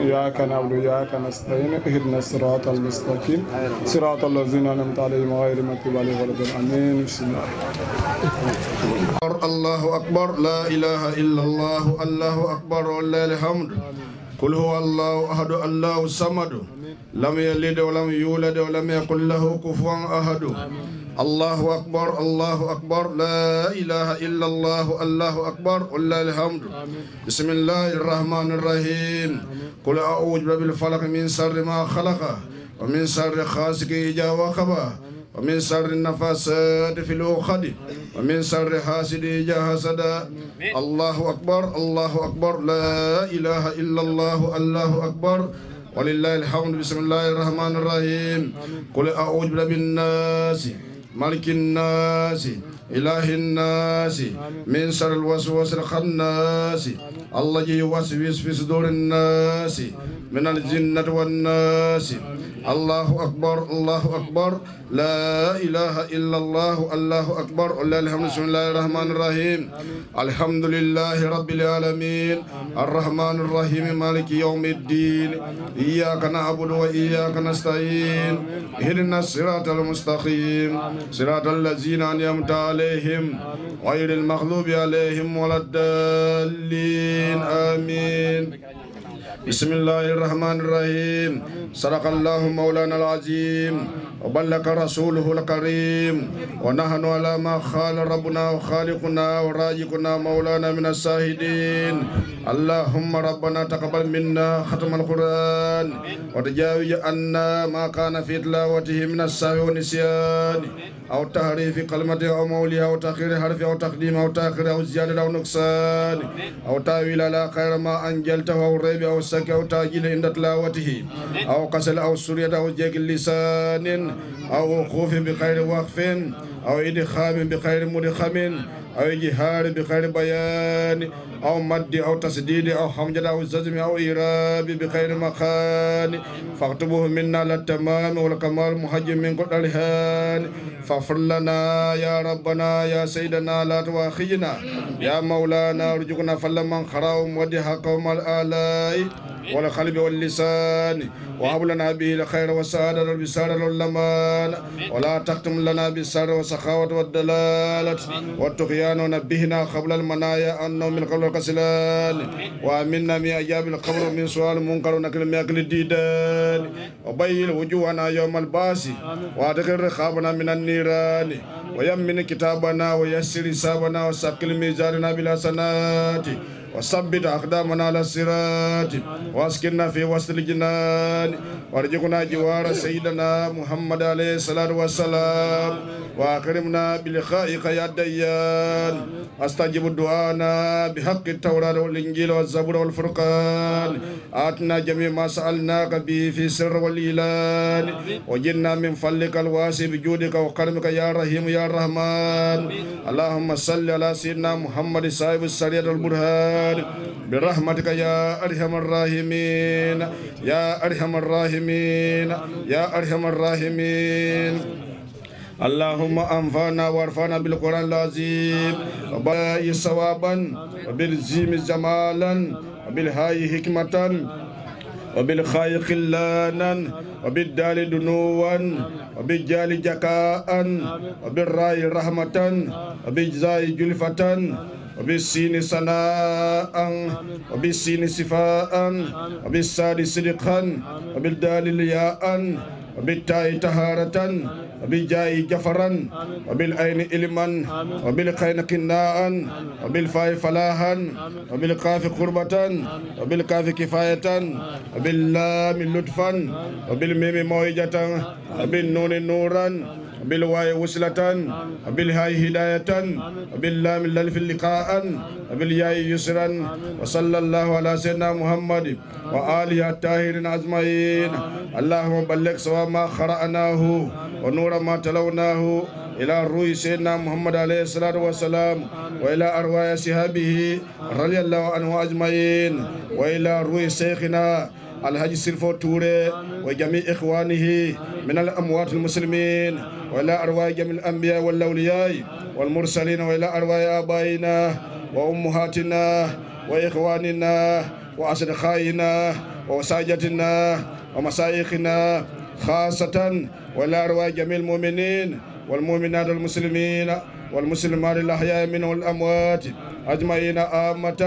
إياك نعبد وإياك نستعين اهدنا الصراط المستقيم صراط الذين أنعمت عليهم غير المغضوب عليهم ولا الضالين آمين. بسم الله. الله أكبر لا إله إلا الله الله أكبر ولله الحمد. قل هو الله أحد الله الصمد لم يلد ولم يولد ولم يكن له كفوا أحد. الله أكبر الله أكبر لا إله إلا الله الله أكبر ولله الحمد. بسم الله الرحمن الرحيم. قل أعوذ برب الفلق من شر ما خلق ومن شر غاسق إذا وقب ومن شر النفاثات في العقد ومن شر حاسد إذا حسد. الله أكبر الله أكبر لا إله إلا الله الله أكبر ولله الحمد. بسم الله الرحمن الرحيم. قل أعوذ برب الناس ملك الناس إله الناس من شر الوسواس الخناس الذي يوسوس في صدور الناس من الجنة والناس. الله أكبر الله أكبر لا إله إلا الله الله أكبر ولله الحمد. بسم الله الرحمن الرحيم. الحمد لله رب العالمين الرحمن الرحيم مالك يوم الدين إياك نعبد وإياك نستعين اهدنا الصراط المستقيم صراط الذين أنعمت عليهم غير المغضوب عليهم ولا الضالين آمين. بسم الله الرحمن الرحيم. صدق الله مولانا العظيم وبلغ رسوله الكريم ونحن على ما قال ربنا وخالقنا ورازقنا مولانا من الشاهدين. اللهم ربنا تقبل منا ختم القرآن وتجاوز عنا ما كان في تلاوته من السهو والنسيان أو تحريف كلمة أو مولها أو تأخير حرف أو تقديم أو تأخير أو زيادة أو نقصان أو تأويل على خير ما أنجلته أو ريب أو سك أو تأجيل عند تلاوته أو كسل أو سرية أو جيك اللسان أو وقوف بخير وقف أو إدخام بخير مدخم أو إجهار بخير بيان أو مد أو تسديد أو حمجد أو زجم أو إيراب بخير مكان فاكتبوه منا للتمام والكمال محجم من كل الهان. فاغفر لنا يا ربنا يا سيدنا لا تواخذنا يا مولانا ارزقنا فلمن خراهم ودحقهم الآلاء والقلب واللسان وهب لنا به الخير والسعادة والبسارة واللمان ولا تختم لنا بالسر والسخاوة والدلالة والطغيان ونبهنا قبل المنايا أنه من قبل الكسلان وأمنا من أجاب القبر من سؤال منكر ونكل من أكل الديدان وبين وجوهنا يوم الباس وأدخل رقابنا من النيران ويمن كتابنا ويسر حسابنا وسقل ميزاننا بالحسنات وثبت أقدامنا على الصراط واسكننا في وسط الجنان وارزقنا جوار سيدنا محمد عليه الصلاة والسلام وأكرمنا بلقائك يا ديان. أستجب دعانا بحق التوراة والإنجيل والزبور والفرقان. آتنا جميع ما سألناك به في السر والإعلان وجنا من فضلك الواسع بجودك وكرمك يا رحيم يا رحمن. اللهم صل على سيدنا محمد صاحب السرية والبرهان برحمتك يا أرحم الراحمين يا أرحم الراحمين يا أرحم الراحمين. اللهم أنفعنا وارفعنا بالقرآن العظيم وبالآي ثوابا وبالزيم جمالا وبالهاي حكمة وبالخاي خلانا وبالدال دنوا وبالجال جكاء وبالراي رحمة وبالزاي جلفة وبالسين سناء وبالسين صفاء وبالساد صدقا وبالدال الياء وبالتاء طهارة وبالجاي جفرا وبالعين علما وبالخين قناء وبالفاء فلاحا وبالقاف قربة وبالكاف كفاية وباللام لطفا وبالميم موعظة وبالنون نورا وبالواي وصلة وبالهاء هداية وباللام الألف لقاء وبالياء يسرا وصلى الله على سيدنا محمد وآله الطاهرين أجمعين. اللهم بلغ سواء ما قرأناه ونور ما تلوناه إلى روح سيدنا محمد عليه الصلاة والسلام وإلى أرواح صحابه رضي الله عنه أجمعين وإلى روح شيخنا الحاج سيرفو توري وجميع إخوانه من الأموات المسلمين وإلى أرواح جميع الأنبياء والأولياء والمرسلين وإلى أرواح آبائنا وأمهاتنا وإخواننا وأصدقائنا وساجتنا ومشايخنا خاصة وإلى أرواح جميع المؤمنين والمؤمنات المسلمين والمسلمات الأحياء منهم والأموات أجمعين عامة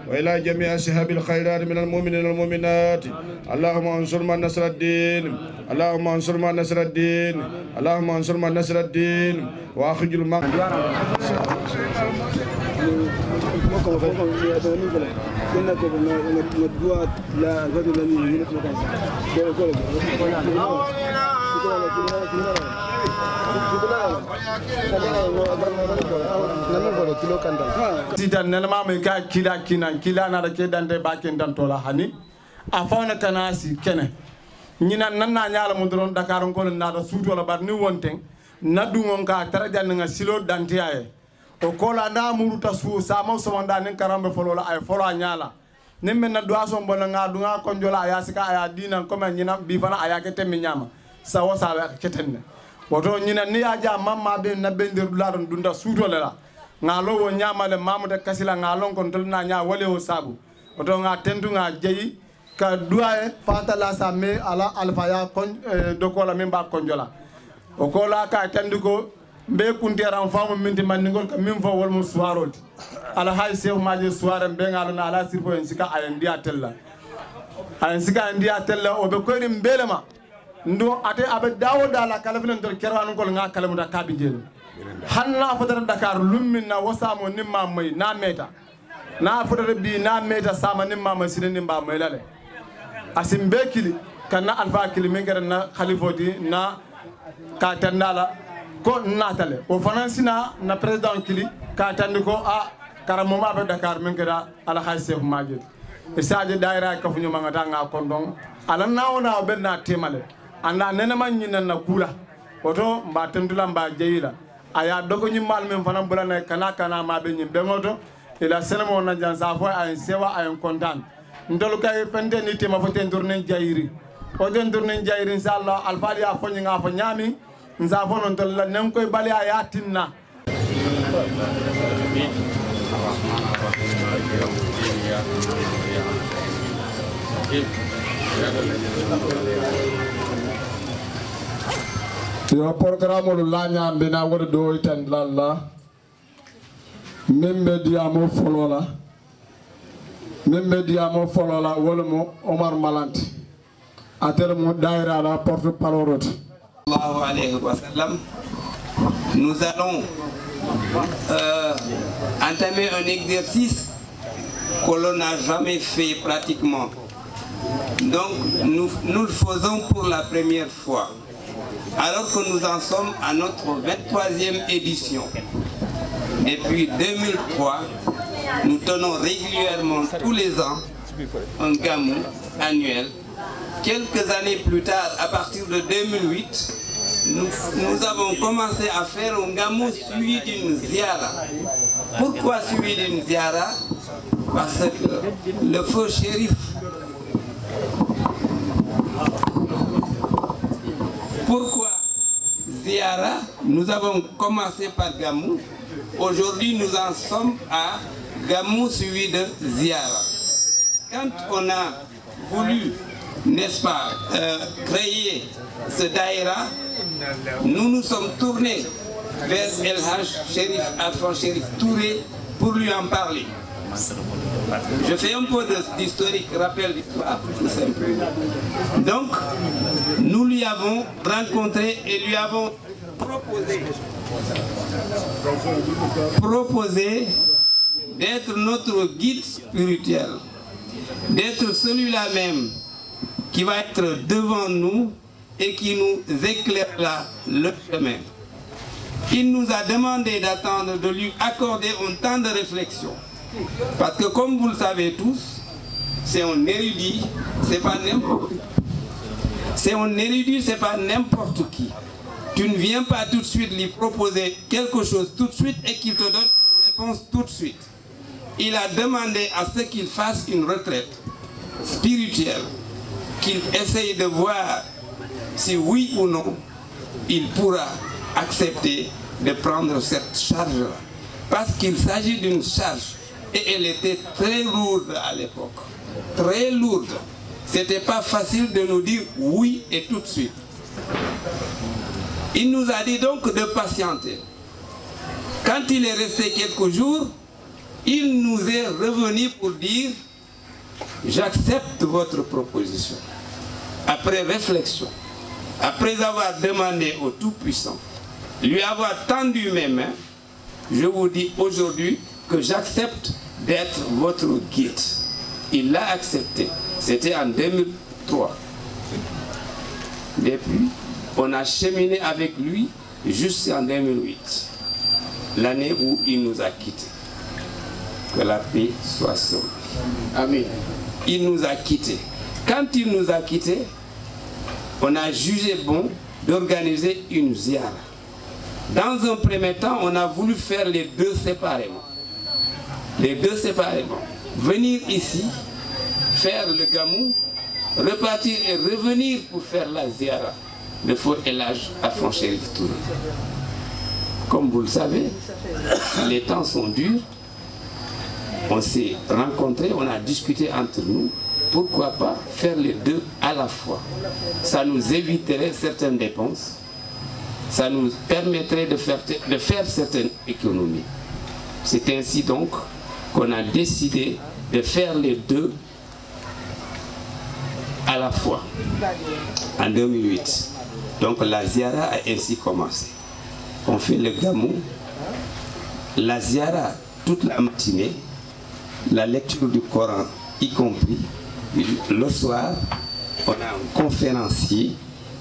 وإلى جميع أصحاب الخيرات من المؤمنين والمؤمنات. اللهم انصر من نصر الدين اللهم انصر من نصر الدين اللهم انصر من نصر الدين وأخرج sitan nelma me ka kila kinan kila na da ke dande bakin dan tola hani a fauna kana si kene nyina nan na nyaala mu doron Dakar ko na da suuto la bar ni wonten na dungon ka taraja nga silo dantiaye o kola na muruta su sama so manda nin karambe folo la ay folo nyaala nimme na dua so mbona nga dunga ko jola aya sika aya dinan ko men nyina bi fana aya ke temmi nyama sawo sawe ketenne woto nyina ni aja mamma be na bendir duladon dunda suuto la ngalo wo nyamale mamuda kasila ngalon kon tolna nya wale o sabu woto nga tendu nga jeyi ka duaye fatala sa me ala alfaya kon do ko la memba konjola o ko la ka tendu ko be kunteran famu minti mandingol ka min fo wol mo suwarolti ala hay sew maji suware be ngalo na ala sirfo en sika ayen dia tella ayen sika en dia tella o be ko ni mbelema ndo ate abe dawoda la kala filen tor kerwanu gol nga kala muda kabi jeel hanna fotata Dakar lummin na wasamo nimma may na meta na fotata bi na meta sama nimma may sinen nimba may lale asim be kili kana alfa kili min gara na khalifoti na ka tandala ko natale o financina na president kili ka tandi ko a karamo ma be Dakar min gara ala khaysef majid e saaje daira ka funyu mangata nga kondon ala nawna be na temale anda nena man nyina na kula oto mba tendula mba jeyila aya dogo nyimmal men fanam bulana kana ma be nyimbe ngoto ila senemo na jansa fo ay sewa ay kontan ndolu kay fente ni tema fo ten tournen jayiri o den tournen jayiri inshallah alfali a fo nga fo nyami nza fo non tol la nem koy bali aya tinna yo programme lu laña mbina wada do itan lalla membe diamo folola wala mo Omar Malanti atere mo daira la porte parole sallallahu alayhi wa sallam. Nous allons entamer un exercice que l'on n'a jamais fait pratiquement. Donc nous le faisons pour la première fois. Alors que nous en sommes à notre 23e édition. Depuis 2003, nous tenons régulièrement tous les ans un gamou annuel. Quelques années plus tard, à partir de 2008, nous avons commencé à faire un gamou suivi d'une ziara. Pourquoi suivi d'une ziara? Parce que le feu shérif, pourquoi ziara? Nous avons commencé par gamou. Aujourd'hui, nous en sommes à gamou suivi de ziara. Quand on a voulu, n'est-ce pas, créer ce daïra, nous nous sommes tournés vers El Haj Chérif Alpha Chérif Touré pour lui en parler. Je fais un peu d'historique, rappel d'histoire, tout simple. Donc, nous lui avons rencontré et lui avons proposer d'être notre guide spirituel, d'être celui-là même qui va être devant nous et qui nous éclairera le chemin. Il nous a demandé d'attendre, de lui accorder un temps de réflexion. Parce que comme vous le savez tous, c'est un érudit, c'est pas n'importe qui. C'est un érudit, c'est pas n'importe qui. Tu ne viens pas tout de suite lui proposer quelque chose tout de suite et qu'il te donne une réponse tout de suite. Il a demandé à ce qu'il fasse une retraite spirituelle, qu'il essaye de voir si oui ou non il pourra accepter de prendre cette charge-là. Parce qu'il s'agit d'une charge et elle était très lourde à l'époque. Très lourde. C'était pas facile de nous dire oui et tout de suite. Il nous a dit donc de patienter. Quand il est resté quelques jours, il nous est revenu pour dire « J'accepte votre proposition. » Après réflexion, après avoir demandé au Tout-Puissant, lui avoir tendu mes mains, je vous dis aujourd'hui que j'accepte d'être votre guide. Il l'a accepté. C'était en 2003. Depuis, on a cheminé avec lui jusqu'en 2008, l'année où il nous a quittés. Que la paix soit sur lui. Amen. Il nous a quittés. Quand il nous a quittés, on a jugé bon d'organiser une ziara. Dans un premier temps, on a voulu faire les deux séparément. Les deux séparément. Venir ici, faire le gamou, repartir et revenir pour faire la ziara. Le feu El Hadj Afan Cherif Touré. Comme vous le savez, les temps sont durs. On s'est rencontrés, on a discuté entre nous. Pourquoi pas faire les deux à la fois? Ça nous éviterait certaines dépenses. Ça nous permettrait de faire certaines économies. C'est ainsi donc qu'on a décidé de faire les deux à la fois en 2008. Donc la ziara a ainsi commencé. On fait le gamou, la ziara toute la matinée, la lecture du Coran y compris. Le soir, on a un conférencier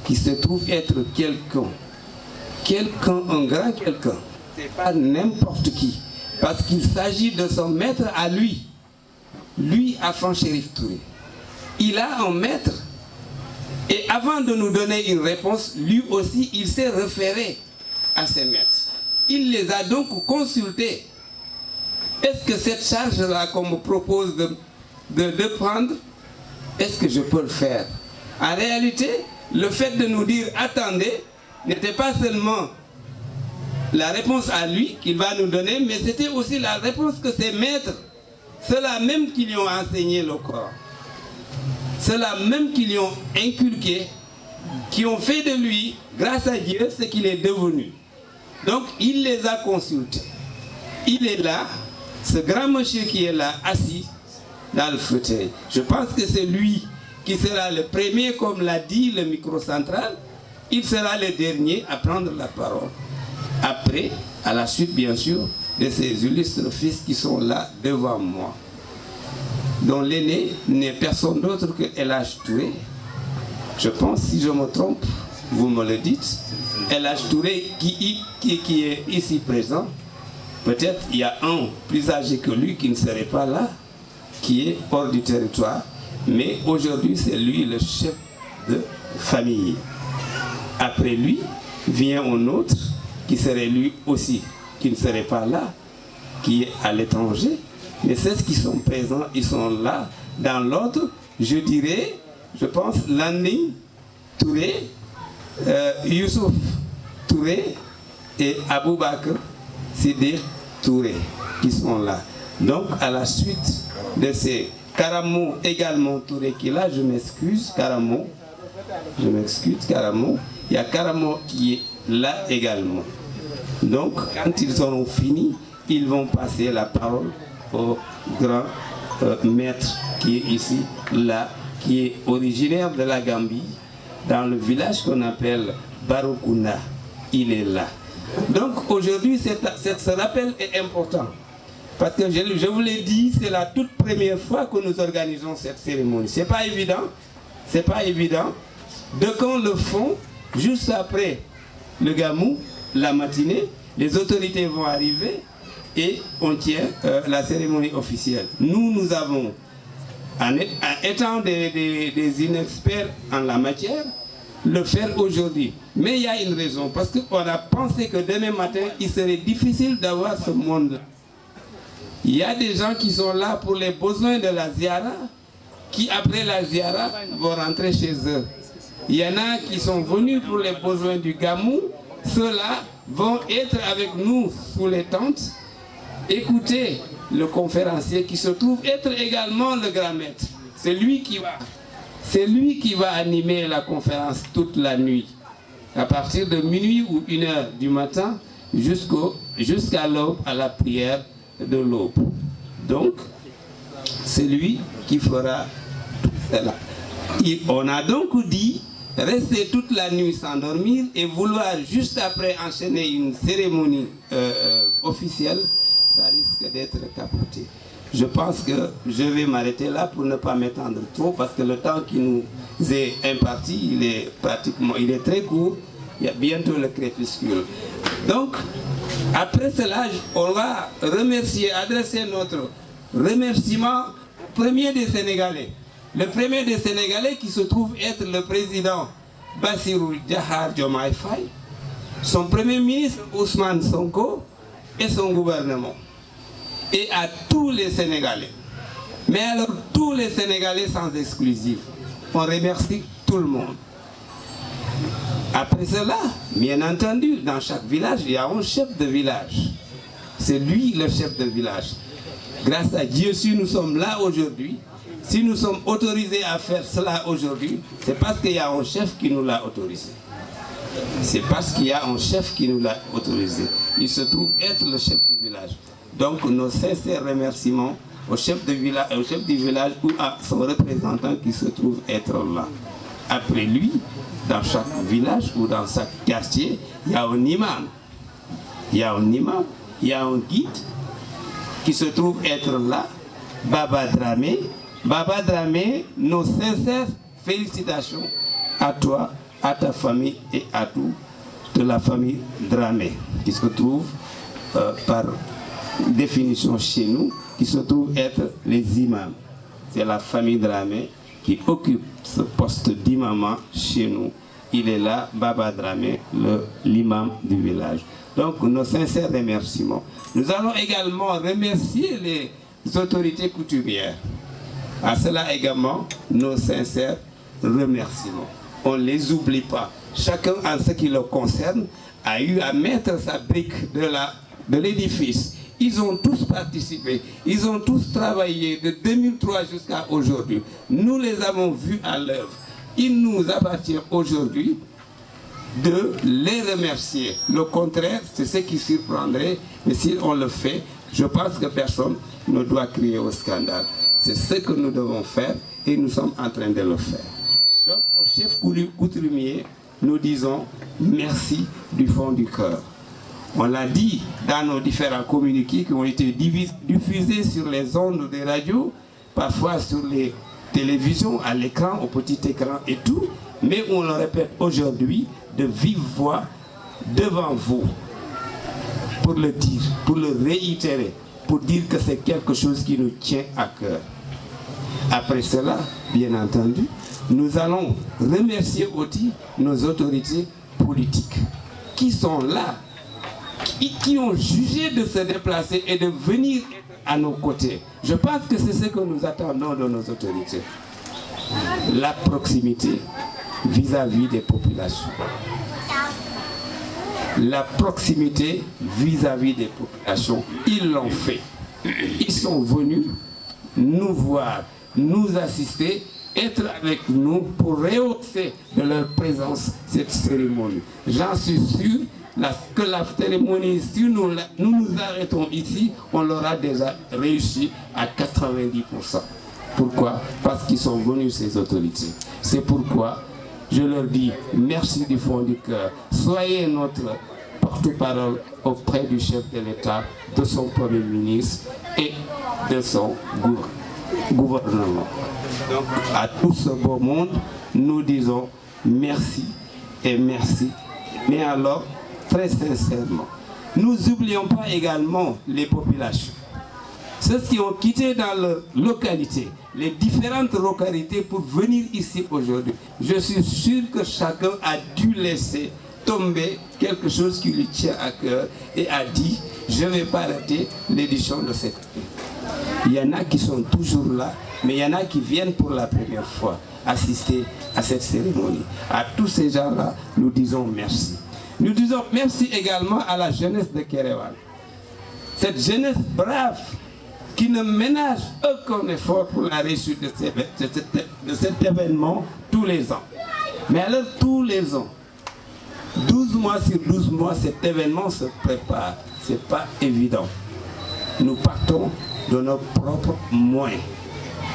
qui se trouve être quelqu'un, un grand quelqu'un. C'est pas n'importe qui, parce qu'il s'agit de son maître à lui, Afan Cherif Touré. Il a un maître, et avant de nous donner une réponse, lui aussi, il s'est référé à ses maîtres. Il les a donc consultés. Est-ce que cette charge-là qu'on me propose de prendre, est-ce que je peux le faire? En réalité, le fait de nous dire « attendez » n'était pas seulement la réponse à lui qu'il va nous donner, mais c'était aussi la réponse que ses maîtres, ceux-là même qui lui ont enseigné le Coran, ceux-là même qui lui ont inculqué, qui ont fait de lui, grâce à Dieu, ce qu'il est devenu. Donc, il les a consultés. Il est là, ce grand monsieur qui est là, assis dans le fauteuil. Je pense que c'est lui qui sera le premier, comme l'a dit le micro central. Il sera le dernier à prendre la parole. Après, à la suite, bien sûr, de ces illustres fils qui sont là devant moi, dont l'aîné n'est personne d'autre que El Hadj Touré. Je pense, si je me trompe, vous me le dites. El Hadj Touré qui est ici présent. Peut-être il y a un plus âgé que lui qui ne serait pas là, qui est hors du territoire. Mais aujourd'hui, c'est lui le chef de famille. Après lui, vient un autre qui serait lui aussi, qui ne serait pas là, qui est à l'étranger. Mais ceux qui sont présents, ils sont là. Dans l'ordre, je dirais, je pense, Landing Touré, Youssouf Touré et Aboubakr Siddiq Touré qui sont là. Donc, à la suite de ces Karamo également Touré qui est là, je m'excuse, Karamo, je m'excuse, Karamo, il y a Karamo qui est là également. Donc, quand ils auront fini, ils vont passer la parole au grand maître qui est ici, là, qui est originaire de la Gambie, dans le village qu'on appelle Barokounda. il est là. Donc aujourd'hui, ce rappel est important. Parce que je vous l'ai dit, c'est la toute première fois que nous organisons cette cérémonie. C'est pas évident. C'est pas évident. De quand le font, juste après le gamou, la matinée, les autorités vont arriver et on tient la cérémonie officielle. Nous avons, en étant des inexperts en la matière, le faire aujourd'hui. Mais il y a une raison, parce qu'on a pensé que demain matin, il serait difficile d'avoir ce monde. Il y a des gens qui sont là pour les besoins de la ziara, qui après la ziara vont rentrer chez eux. Il y en a qui sont venus pour les besoins du gamou, ceux-là vont être avec nous sous les tentes, écouter le conférencier qui se trouve être également le grand maître. C'est lui qui va animer la conférence toute la nuit, à partir de minuit ou 1h du matin jusqu'à l'aube, à la prière de l'aube. Donc, c'est lui qui fera tout cela. Et on a donc dit, rester toute la nuit sans dormir et vouloir juste après enchaîner une cérémonie officielle, ça risque d'être capoté. Je pense que je vais m'arrêter là pour ne pas m'étendre trop, parce que le temps qui nous est imparti, il est très court. Il y a bientôt le crépuscule. Donc, après cela, on va adresser notre remerciement au premier des Sénégalais. Le premier des Sénégalais qui se trouve être le président Bassirou Djahar Diomaye Faye, son premier ministre Ousmane Sonko et son gouvernement. Et à tous les Sénégalais. Mais alors tous les Sénégalais sans exclusive. On remercie tout le monde. Après cela, bien entendu, dans chaque village, il y a un chef de village. C'est lui le chef de village. Grâce à Dieu, si nous sommes là aujourd'hui, si nous sommes autorisés à faire cela aujourd'hui, c'est parce qu'il y a un chef qui nous l'a autorisé. C'est parce qu'il y a un chef qui nous l'a autorisé. Il se trouve être le chef du village. Donc nos sincères remerciements au chef du village ou à son représentant qui se trouve être là. Après lui, dans chaque village ou dans chaque quartier, il y a un imam. Il y a un imam, il y a un guide qui se trouve être là, Baba Dramé. Baba Dramé, nos sincères félicitations à toi, à ta famille et à toute la famille Dramé, qui se trouve par définition chez nous, qui se trouve être les imams. C'est la famille Dramé qui occupe ce poste d'imam chez nous. Il est là, Baba Dramé, l'imam du village. Donc, nos sincères remerciements. Nous allons également remercier les autorités coutumières. À cela également, nos sincères remerciements. On ne les oublie pas. Chacun, en ce qui le concerne, a eu à mettre sa brique de l'édifice. Ils ont tous participé, ils ont tous travaillé de 2003 jusqu'à aujourd'hui. Nous les avons vus à l'œuvre. Il nous appartient aujourd'hui de les remercier. Le contraire, c'est ce qui surprendrait, mais si on le fait, je pense que personne ne doit crier au scandale. C'est ce que nous devons faire et nous sommes en train de le faire. Donc au chef coutumier, nous disons merci du fond du cœur. On l'a dit dans nos différents communiqués qui ont été diffusés sur les ondes des radios, parfois sur les télévisions, à l'écran, au petit écran et tout, mais on le répète aujourd'hui de vive voix devant vous pour le dire, pour le réitérer, pour dire que c'est quelque chose qui nous tient à cœur. Après cela, bien entendu, nous allons remercier aussi nos autorités politiques qui sont là, qui ont jugé de se déplacer et de venir à nos côtés. Je pense que c'est ce que nous attendons de nos autorités. La proximité vis-à-vis des populations. La proximité vis-à-vis des populations, ils l'ont fait. Ils sont venus nous voir, nous assister, être avec nous pour rehausser de leur présence cette cérémonie. J'en suis sûr que la cérémonie, si nous nous arrêtons ici, on l'aura déjà réussi à 90%. Pourquoi? Parce qu'ils sont venus, ces autorités. C'est pourquoi Je leur dis merci du fond du cœur. Soyez notre porte-parole auprès du chef de l'État, de son Premier ministre et de son gouvernement. Donc, à tout ce beau monde, nous disons merci et merci. Mais alors, très sincèrement, nous n'oublions pas également les populations. Ceux qui ont quitté dans leur localité, les différentes localités pour venir ici aujourd'hui. Je suis sûr que chacun a dû laisser tomber quelque chose qui lui tient à cœur et a dit, je ne vais pas rater l'édition de cette année. Il y en a qui sont toujours là, mais il y en a qui viennent pour la première fois assister à cette cérémonie. À tous ces gens-là, nous disons merci. Nous disons merci également à la jeunesse de Kéréwan. Cette jeunesse brave qui ne ménage aucun effort pour la réussite de cet événement tous les ans. Mais alors tous les ans, 12 mois sur 12 mois, cet événement se prépare. Ce n'est pas évident. Nous partons de nos propres moyens.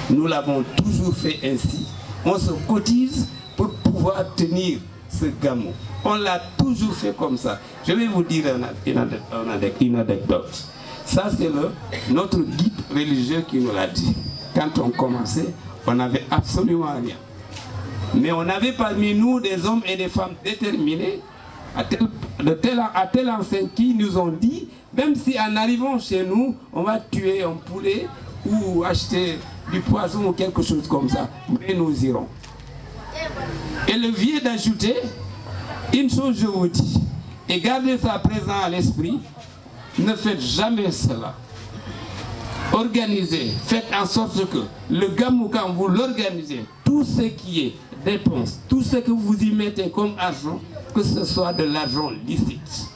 Nous l'avons toujours fait ainsi. On se cotise pour pouvoir tenir ce gamou. On l'a toujours fait comme ça. Je vais vous dire une anecdote. Ça, c'est notre guide religieux qui nous l'a dit. Quand on commençait, on n'avait absolument rien. Mais on avait parmi nous des hommes et des femmes déterminés, à tel enseigne qui nous ont dit, même si en arrivant chez nous, on va tuer un poulet ou acheter du poisson ou quelque chose comme ça, mais nous irons. Et le vieux d'ajouter, une chose je vous dis, et gardez ça présent à l'esprit, ne faites jamais cela. Organisez, faites en sorte que le gamou, quand vous l'organisez, tout ce qui est dépenses, tout ce que vous y mettez comme argent, que ce soit de l'argent licite.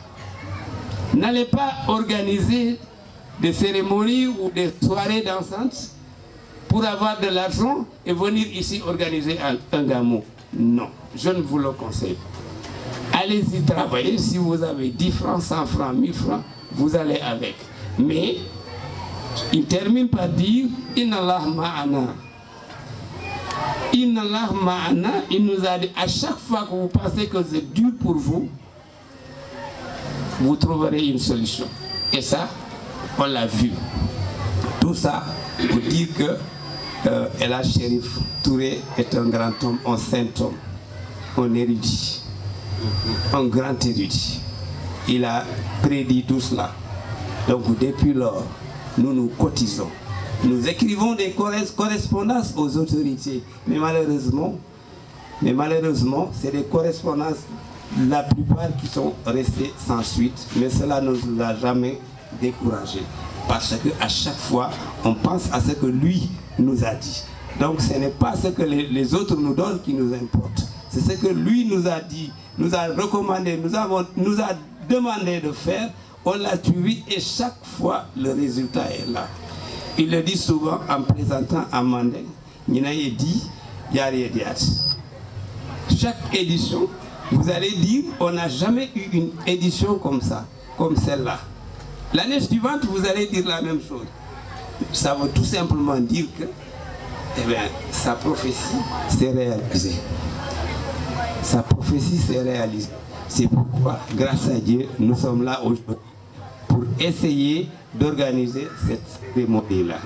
N'allez pas organiser des cérémonies ou des soirées dansantes pour avoir de l'argent et venir ici organiser un gamou. Non, je ne vous le conseille pas. Allez-y travailler, si vous avez 10 francs, 100 francs, 1000 francs, vous allez avec. Mais, il termine par dire, Inna Allah ma'ana. Inna Allah ma'ana, il nous a dit, à chaque fois que vous pensez que c'est dur pour vous, vous trouverez une solution. Et ça, on l'a vu. Tout ça pour dire que Ella Chérif Touré est un grand homme, un saint homme, un érudit, un grand érudit. Il a prédit tout cela. Donc depuis lors, nous nous cotisons. Nous écrivons des correspondances aux autorités. Mais malheureusement, c'est des correspondances, la plupart qui sont restées sans suite. Mais cela ne nous a jamais découragés. Parce qu'à chaque fois, on pense à ce que lui nous a dit. Donc ce n'est pas ce que les autres nous donnent qui nous importe. C'est ce que lui nous a dit, nous a recommandé, nous a demandé de faire. On l'a suivi et chaque fois le résultat est là. Il le dit souvent en présentant Amandé, Ninaye dit, Yari Diat. Chaque édition, vous allez dire, on n'a jamais eu une édition comme ça, comme celle-là. L'année suivante, vous allez dire la même chose. Ça veut tout simplement dire que sa prophétie s'est réalisée. Sa prophétie s'est réalisée. C'est pourquoi, grâce à Dieu, nous sommes là aujourd'hui pour essayer d'organiser cette cérémonie-là.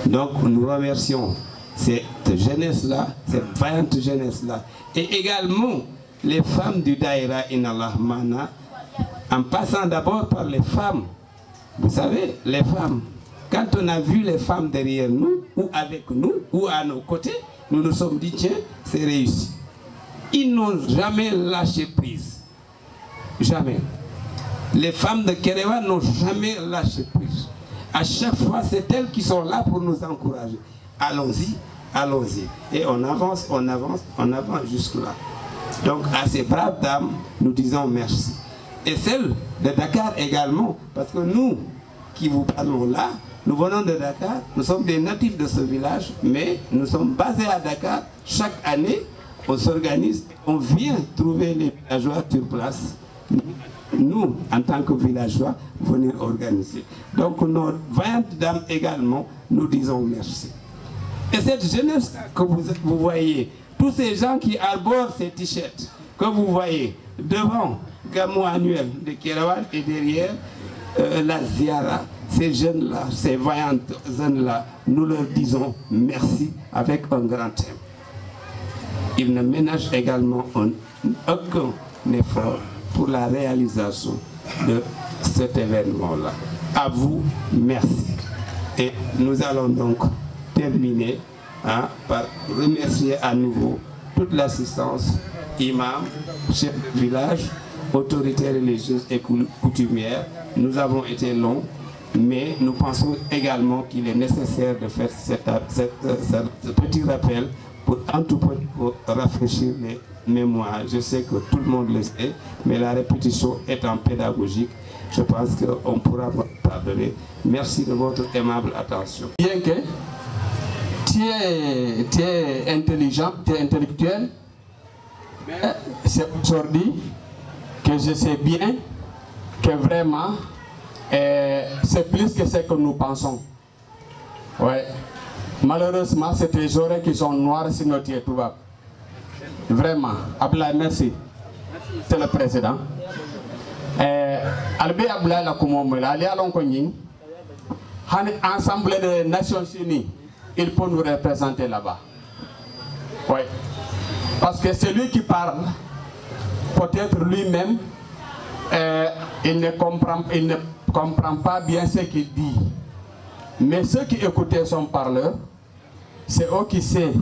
Donc, nous remercions cette jeunesse-là, cette vaillante jeunesse-là, et également les femmes du Daïra Inallah Mana, en passant d'abord par les femmes. Vous savez, les femmes, quand on a vu les femmes derrière nous, ou avec nous, ou à nos côtés, nous nous sommes dit, tiens, c'est réussi. Ils n'ont jamais lâché prise. Jamais. Les femmes de Kéréwan n'ont jamais lâché prise. À chaque fois, c'est elles qui sont là pour nous encourager. Allons-y, allons-y. Et on avance, on avance, on avance jusque-là. Donc, à ces braves dames, nous disons merci. Et celles de Dakar également, parce que nous qui vous parlons là, nous venons de Dakar, nous sommes des natifs de ce village, mais nous sommes basés à Dakar. Chaque année, on s'organise, on vient trouver les villageois sur place. Nous, en tant que villageois, venir organiser. Donc, nos 20 dames également, nous disons merci. Et cette jeunesse que vous voyez tous ces gens qui arborent ces t-shirts que vous voyez devant Gamou annuel de Kérawan et derrière la Ziara, ces jeunes-là, ces vaillantes jeunes-là, nous leur disons merci avec un grand thème. Ils ne ménagent également aucun effort pour la réalisation de cet événement-là. À vous, merci. Et nous allons donc terminer par remercier à nouveau toute l'assistance, imam, chef de village, autorités religieuses et coutumières. Nous avons été longs, mais nous pensons également qu'il est nécessaire de faire ce petit rappel pour un tout peu pour rafraîchir les mémoires. Je sais que tout le monde le sait, mais la répétition étant pédagogique, je pense qu'on pourra vous pardonner. Merci de votre aimable attention. Bien que tu es intelligent, tu es intellectuel, mais c'est aujourd'hui que je sais bien que vraiment c'est plus que ce que nous pensons. Ouais. Malheureusement, c'est les oreilles qui sont noires sur notre territoire. Vraiment. Ablaye, merci. C'est le président. Albi Ablaye la Koumoumela, Ali Alonkonyin, Assemblée des Nations Unies, il peut nous représenter là-bas. Oui. Parce que celui qui parle, peut-être lui-même, il ne comprend pas bien ce qu'il dit. Mais ceux qui écoutaient son parleur, c'est eux qui savent.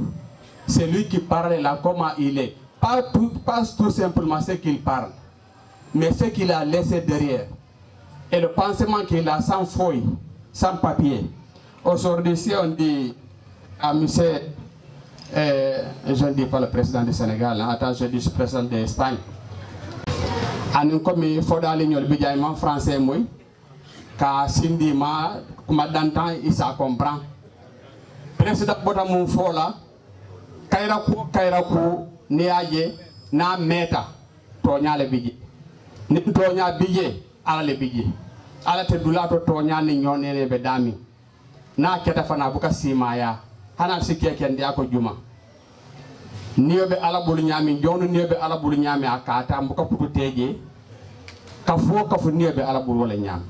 C'est lui qui parle là, comment il est. Pas tout simplement ce qu'il parle, mais ce qu'il a laissé derrière. Et le pensement qu'il a sans feuille, sans papier. Aujourd'hui, si on dit à monsieur, je ne dis pas le président du Sénégal, hein, attends, je dis le président de l'Espagne. Comme il faut aller dans le bidjaïman français, moi, car Cindy ma, comme d'antan, il s'en comprend. Président Botamou Fola, Kairakou, Niaye, na meta, Tonya le bidjé. Ni Tonya bidjé, à le bidjé. À la tedulato Tonya Nignon et les bedami. Na Ketafana Buka Simaya, Hana Siki Kendiako Juma. Niobe ala bulinyami, Jonu Niobe ala bulinyami akata, Mbuka Puteje, Kafu Niobe ala bulinyami.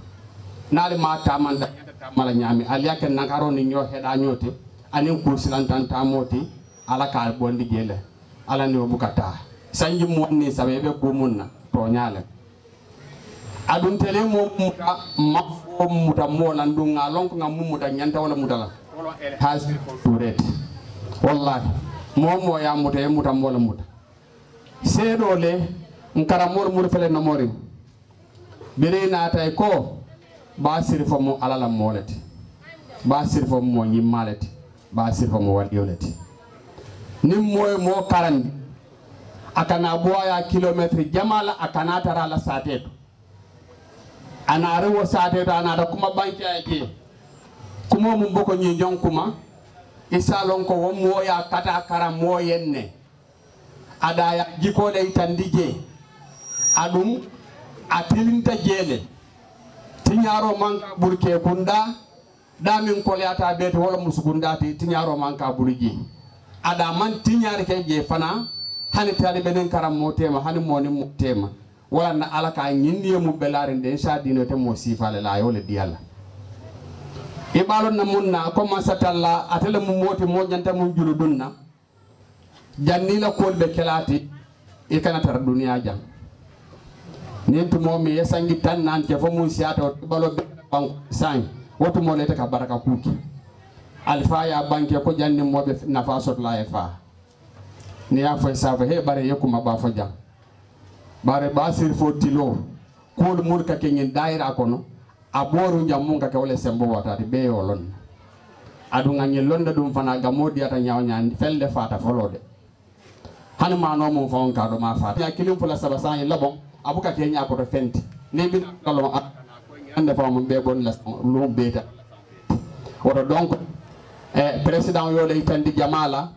Nali mata manda malanyami, Aliake Nakaro Nino Hedanyote, Anim Kursilantan Tamoti, ala Kalbondi Gele, ala Niobukata. Sanji Mwani Sabebe Kumuna, Tonyale. Aduntele muta molandunga longa mumuta nyanta wala mutala has to rate wallahi momo ya muta mola muta sedole nkara mur fele no mori bere na tay ko ba sirfo mo alala molati ba sirfo mo nyimalati ba sirfo mo wadiyolati nim moy mo karandi akana boya kilometre jamala akana tara la sateto anare wo sateto anada kuma banki ayke kuma mum boko nyi jonkuma isalon ko wo moya kata kara moyenne adaya jikole itandije adum atilinta jele tinyaro manka burke kunda damin kolyata beti wala musukundati tinyaro manka burji ada man tinyar ke je fana hani tali benen karam motema hani moni motema wala na alaka nyindi mu belare de sha dino te mo sifale la yo le diala ibalo na munna comment satalla atele mu moti mo nyanta mu julu dunna jannila kolbe kelati e kana tar duniya jam nentu momi yesangi tan nan ke fo mu siato balo be bank sang wotu mo lete ka baraka kuki alfa ya banke ko janni mobe nafa sot la fa ni ya fo sa he bare yekuma ba fo jam bare basir fo tilo kol murka ke ngin daira kono aboru jamunga ke wala sembo wata be yolon adu ngani londa dum fana gamodi ata nyaaw nyaan felde fata folode hanuma no mo fon ka do ma fata ya kilim fula saba sa labon abuka ke nya ko to fenti ne bi dalo ande fa mo be bon la lo beta woto donc président yo lay tandi jamala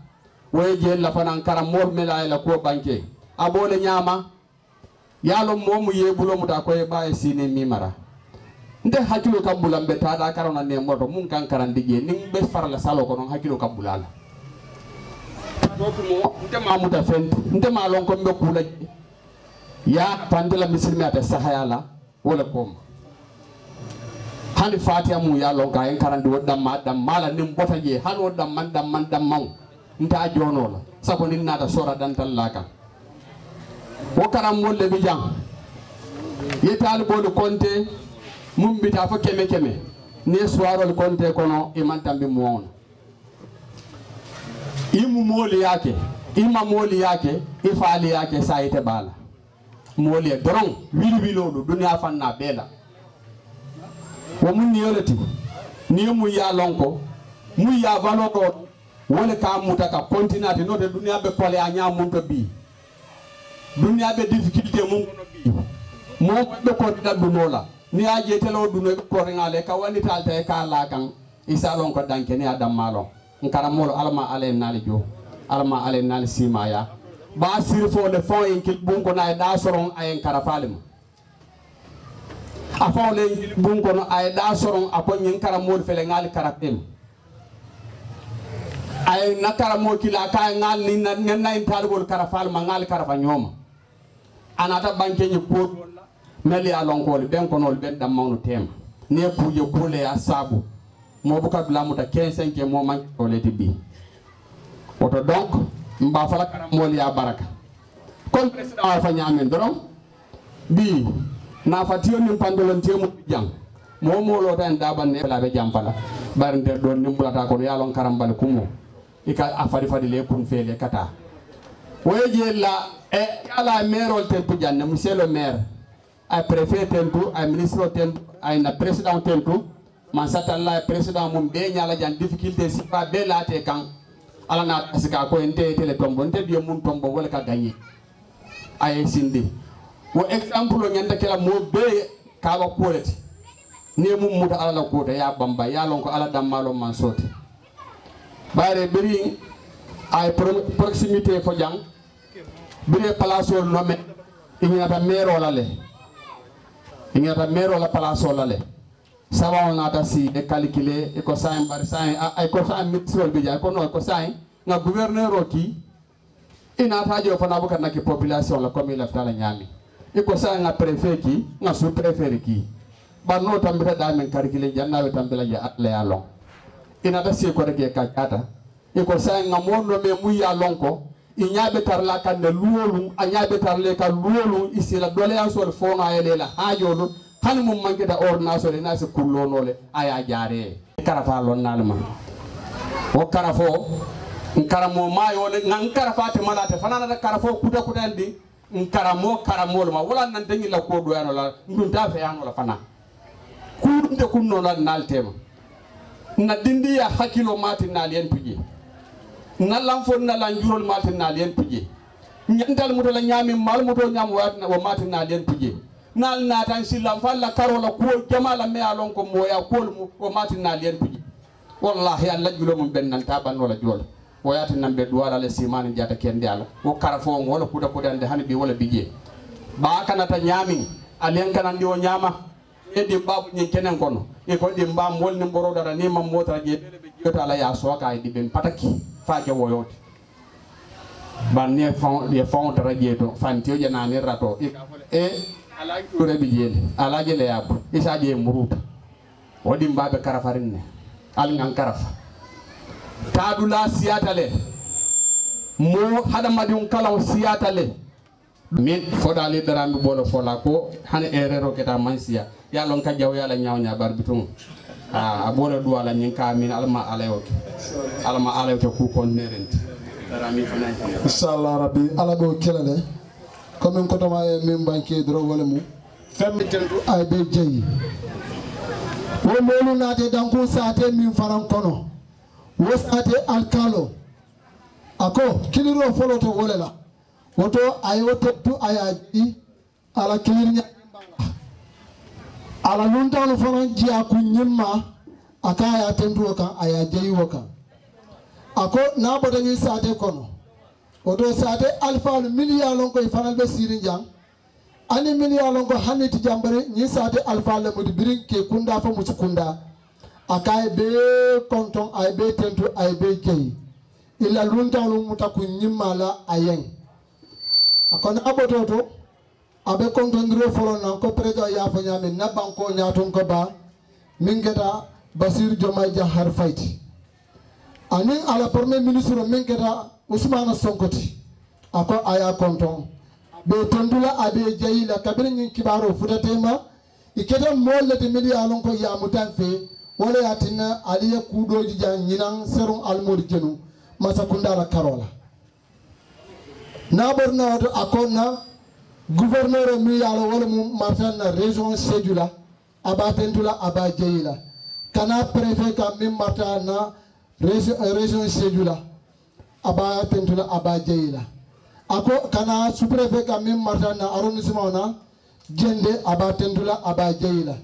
way je la fana karam mor mela la ko banke abole nyama yalo momu yebulo muta ko e bae sine mimara nde hakilo kabula mbeta da karona ne moto mun kan karandije ning be farla salo ko non hakilo kabulala tokumo ndema muta fent ndema lon ko mbe kula ya pandela misilmi ata sahayala wala kom hani fatiha mu ya lon ka en karandi wodam mala nim bota je han wodam man maw nta jonola sako nin nata sora dantal laka wo karam molle bi jang yetali bolu konte mum bita fo keme ne soirol konte kono iman tambi muona imu moli yake ima moli yake ifali yake saite bala moli doron wili dunia fanna bela wo mun niyolati ni mu ya lonko mu ya valoko wole ka mutaka kontinati no de dunia be kole anya mun to bi dunia be difficulté mun kono bi mo be ko daddu nola ni aje telo duno be ko ngale ka wani talte ka la kan isa lon ko danke ni adam malo nkara molo alama ale nali jo alama ale nali simaya ba sirfo le fon en kil bunko na da soron ay kara falim afon le bunko no ay da soron akon nyen kara mol fele ngali karatem ay nakara mo kila ka ngal ni na intalbol kara fal ma ngali kara fa nyoma anata banke ni ko meli alonkol ben konol ben dam mawno tem ne puje kule asabu mo buka blamuta 15 ke mo man ko leti bi oto donc mba fala karam mol ya baraka kon president fa nyamen dorom bi na fatiyo nim pandolon temu jang mo lo tan daban ne la be jam fala barnde don nimbulata ko yalon karambal kumo ika afari le kun fele kata weje la e ala maire tentu janne monsieur le maire ay préfet tentu ay ministre tentu ay na président tentu man satalla président mum be nyala jan difficulté si pa be laté kan ala na asika ko ente tele tombo ente dio mun tombo wala ka gagné ay sindi wo exemple nyanda kala mo be ka wa koleti ne mum muta ala ko ta ya bamba ya lon ko ala damalo man soti bare biri ay proximité fo jang biri place wol no me inyata mero la le inyata mero la place wol la le sawa nata si e calculer e ko sain bar sain ay ko sain mitrol bi ja ko no ko sain nga gouverneur o ki ina tajo fana buka na ki population la comme il a tala nyami e ko sain nga préfet ki nga sous préfet ki ba no tambita da men calculer janna we tambila ya atle ya long ina da si ko reke ka kata e ko sain nga mo no me mu ya long ko inyabe tarla kan de luolu anyabe tarle ka luolu isila dole ya so fo na ele la hajolu han mum manke da ordonnance le nasi kullo nole aya jare karafa lon nalma o karafo nkaramo mayo le ngan karafate malate fanana da karafo kuda ndi karamo ma wala nan dangi la ko do yano la ndun ta fe yano la fana kunde kunno la naltema na dindi ya hakilo mati nalien puje na lamfo na la njurol mati nalien puje nyandal mudo la nyami mal mudo nyam wa mati nalien puje nal natan silam falla karola ko jamala me alon ko moya kol mu o mati nalien puje wallahi alla julo mum bennan taban wala jol o yati nambe duwala le simani jata kende ala o karafo wala kuda dande hani bi wala bije ba kana ta nyami alen kana ndi o nyama e di babu nyen kenen kono e ko di mbam wol ni mboro dara ni mam mota je be jota la ya soka e di ben pataki faake woyoti ban ne fon dara je to fanti o jana ni rato e ala jure bi je ala je le yab isa je muruta o di mbabe karafarin ne al ngan karafa tadula siyatale mo hadamadun kalaw siyatale min fodali darambi bolo fola ko han erreur keta mansiya ya lon ka jaw yala nyawnya barbitum abona duwala nyin ka min alma alayoke ku kon nerenti darami fananti inshallah rabbi alago kelale comme ko tama min banke dro wala mu femitendu ay be jeyi wo molu nate danko sate min faran kono wo sate alkalo ako kiliro folo to wolela woto ayo tettu ayaji ala kilirnya ala luntalu fanan jiya kunyimma aka ya tendu kan ayaji wokan ako na bodani sate kono woto sate alfa miliyalon ko fanal be sirin jang ani miliyalon ko haniti jambare ni sate alfa le modi birin ke kunda fa musu kunda akay be konton ay be tentu ay be jeyi ila luntalu mutaku nyimala ayeng akon abototo abe kontondiro folo nan ko président ya fa nyame na banko nyaton ko ba mingeta Basir Diomaye Diakhar Faye anin ala premier ministre mingeta Ousmane Sonkoti ako aya konton be tondula abe jayila kabiri nyin kibaro futatema ikeda molle de miliyalon ko ya mutanfe wala yatina aliya kudoji jan nyinan serum almodi jenu masakunda la karola na borna akonna gouverneur mi yalo wala mu martan na région Sédhiou aba tentula aba jeyila kana préfet ka mi martan na région Sédhiou aba tentula aba jeyila ako kana sous-préfet ka mi martan na arrondissement na jende aba tentula aba jeyila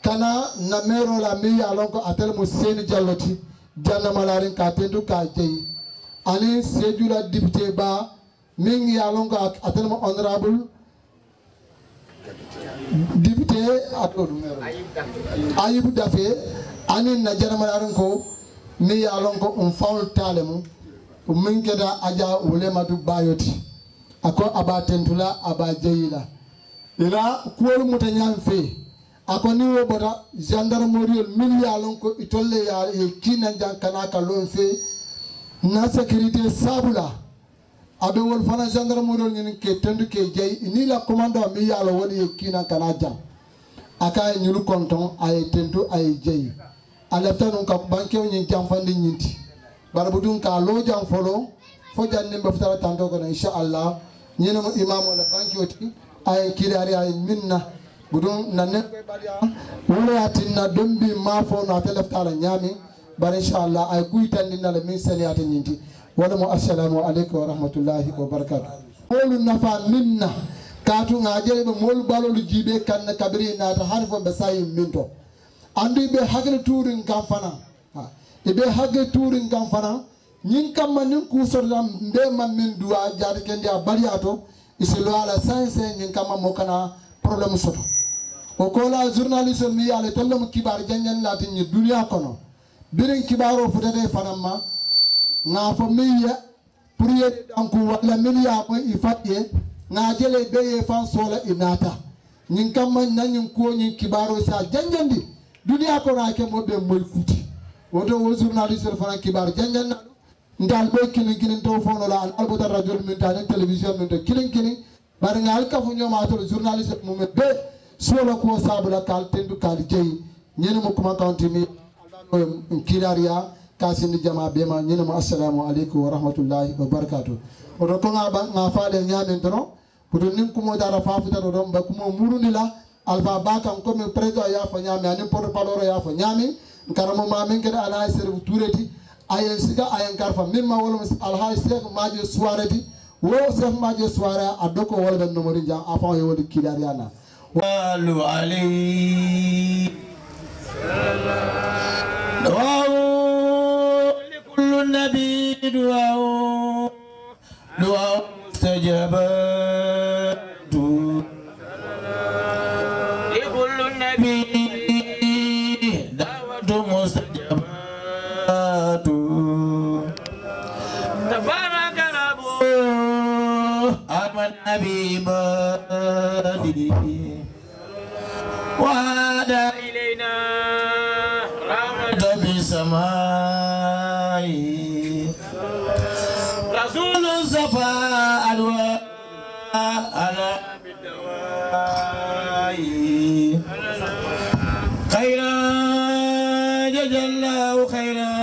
kana na mero la mi yalo ko atel mu Seni Dialloti janna malarin ka tentu ka jeyi ani Sédhiou la député ba min yalo ko atel mu honorable député Ayib Daffé ani na janamalarin ko mi yalon ko faul talemu min keda aja ulematu bayoti ako aba tentula aba jeyila ila kuwol mutanyam fe ako ni wo bota gendarmerie min yalon ko itolle ya kinan jankana kalon fe na sécurité sabula abe wol fana gendarmerie ñin ke tendu ke jey ni la commando mi yalo woni kinan kana jam aka ñulu konton ay tendu ay jey alafta non ka banke ñin jam fandi ñinti barabudun ka lo jam folo fo janne be futara tanto ko inshallah ñene mo imam wala banke oti ay kilari ay minna budun nanne ko baliya wala atinna dombi ma fo no telefta la ñami bar inshallah ay kuytandi na la min saliyata ñinti wala mo assalamu alaykum wa rahmatullahi wa barakatuh molu nafa minna katu ngajere be molu balolu jibe kan kabiri nata hanfo be sayi minto andi be hagle turin kam fana e be hagle turin kam fana nyin kam man ku sordam be man min duwa jaade kendi a bariato iselo ala sanse nyin kam mo kana problème soto o ko la journaliste mi yale tollam kibar janjan lati ni dunya kono birin kibaro futade fanamma nga fo miya pour yede danku wala miliya ko ifatiye nga jele beye fan sola inata nyin kam nyin ko nyin kibaro sa janjandi dunia ko na ke mo be moy kuti woto wo journaliste fana kibar janjan na ndal be kinin to fono la al bota radio min ta télévision min to kinin bar nga al kafu nyoma to journaliste mo be solo ko sabula kal tendu kal jeyi nyen mo kuma kantimi allah kiraria kasini jama bema ñene mo assalamu alaykum wa rahmatullahi wa barakatuh oto ko nga faale ñamen tono puto nin kumo dara fafuta do dom ba kumo murundi la alfa bakam comme président ya fa ñame ani porte parole ya fa ñame karamo ma men kede ala serve toureti ayen siga ayen karfa mimma wala alha chef maje soireti wo chef maje soirée adoko wala ben no mari jang afa yo wodi kidariana walu ali النبي دعاء مستجابات لكل النبي دعوة مستجابات تبارك رب أما النبي بادي وهذا إلينا رحمة بسماء رسول الصفاء أدواء على بالدواء خيرا جزا الله خيرا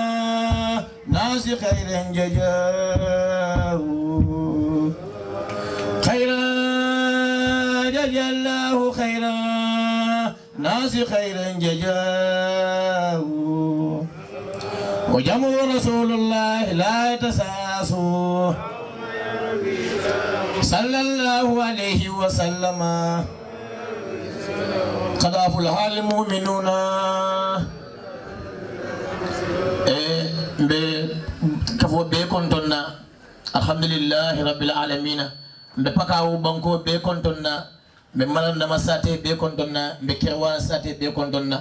ناس خيرا جزاه خيرا جزا الله خيرا ناس خيرا جزاه وجمع رسول الله لا يتساسوا صلى الله عليه وسلم قد أفلح المؤمنون كفو بكونتنا الحمد لله رب العالمين بپکاو بانكو بكونتنا بمالن نمساتي بكونتنا بكروان ساتي بكونتنا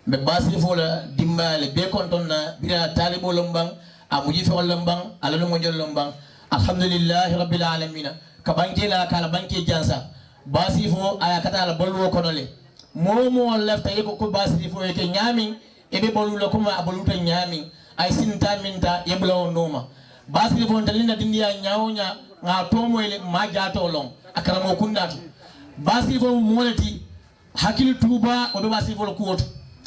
be basri fola dimbale be kontonna bira talibo lombang amuji fe lambang ala no ngol lambang alhamdulillah rabbil alamin ka banke la kala banke jansa basi fo aya kata ala bolwo konole momo lefta yego ko basi fo yake nyami ebe bolulo ko ma boluta nyami ay sinta minta yeblo noma basi fo dalina dindiya nyawonya nga tomo ele ma jato long akaramo kundatu basi fo molati hakil tuba o do basi fo ko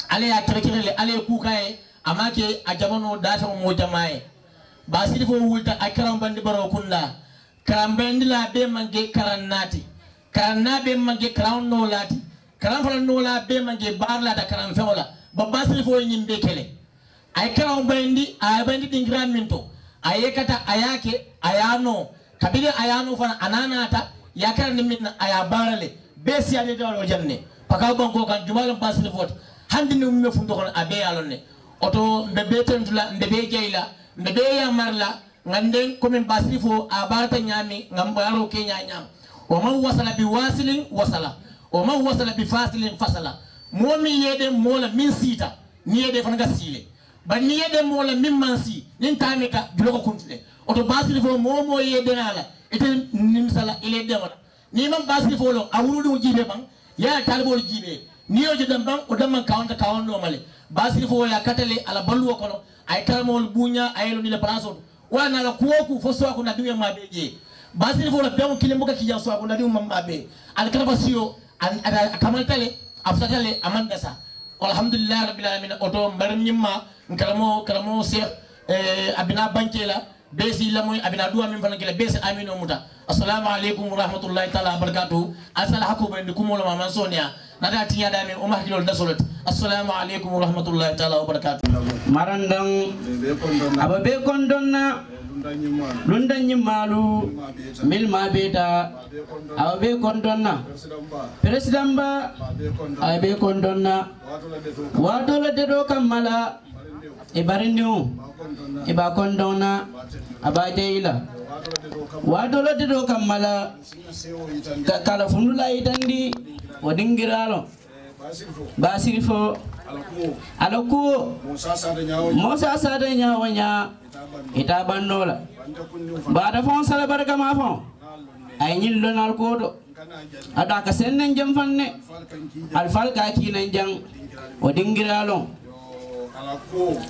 ale ya terekele ale kukae amake a jamono dafa mo jamae basi fo wulta akaram bandi baro kunda karambandi la be mangi karannati karanna be mangi karan no lati karan fala no la be mangi barla da karan fewla babasi fo nyimbe kele ay karam bandi ay bandi dingram minto ayekata ayake ayano kabile ayano fana ananata yakar ni min aya barale be si ade do janne paka banko kan jumal basile fot handi ni me fundo kon abe alonne oto mbebe tentula mbebe jeyla mbebe ya marla nganden komin basile fo abarata nyami ngambaro ke nyanyam o man wasala bi wasilin wasala o man wasala bi fasilin fasala momi yede mola min sita ni yede fana gasile ban ni yede mola min mansi nin tamika biloko kuntule oto basile fo momo yede nala ite nimsala ile demata ni man basile fo lo awuru jibe bang ya talibol jibe ni yo jidam bang o damman kawon no male basile fo ya katale ala balwo kono ay kalmol bunya ayelo ni le plaso wana la kuoku fo so ko na duwe mabeje basile fo la bemu kilembuka kija so ko na duwe mabe al kalbasiyo an kamaltale afsatale amandasa alhamdulillah rabbil alamin oto mbaram nyimma kalamo cheikh abina bankela besi lamoy abina duwa min fana kila besi amino muta assalamu alaikum warahmatullahi taala wabarakatuh asala hakuba ndi kumolo mama sonia nada tinya dami o mahjilol dasolat assalamu alaikum warahmatullahi taala wabarakatuh marandang ababe kondonna lunda nyimalu milma beta ababe kondonna president ba ababe kondonna wadola dedo kamala ibarindiu iba kondona abajeila wadola dedo kamala kala fundula itandi wadingiralo basirifo alako mosa sada nyawanya itabandola bada fon sala baraka ma fon ay nyillo nal kodo ada ka sennen jam fanne alfal ka kinan jang wadingiralo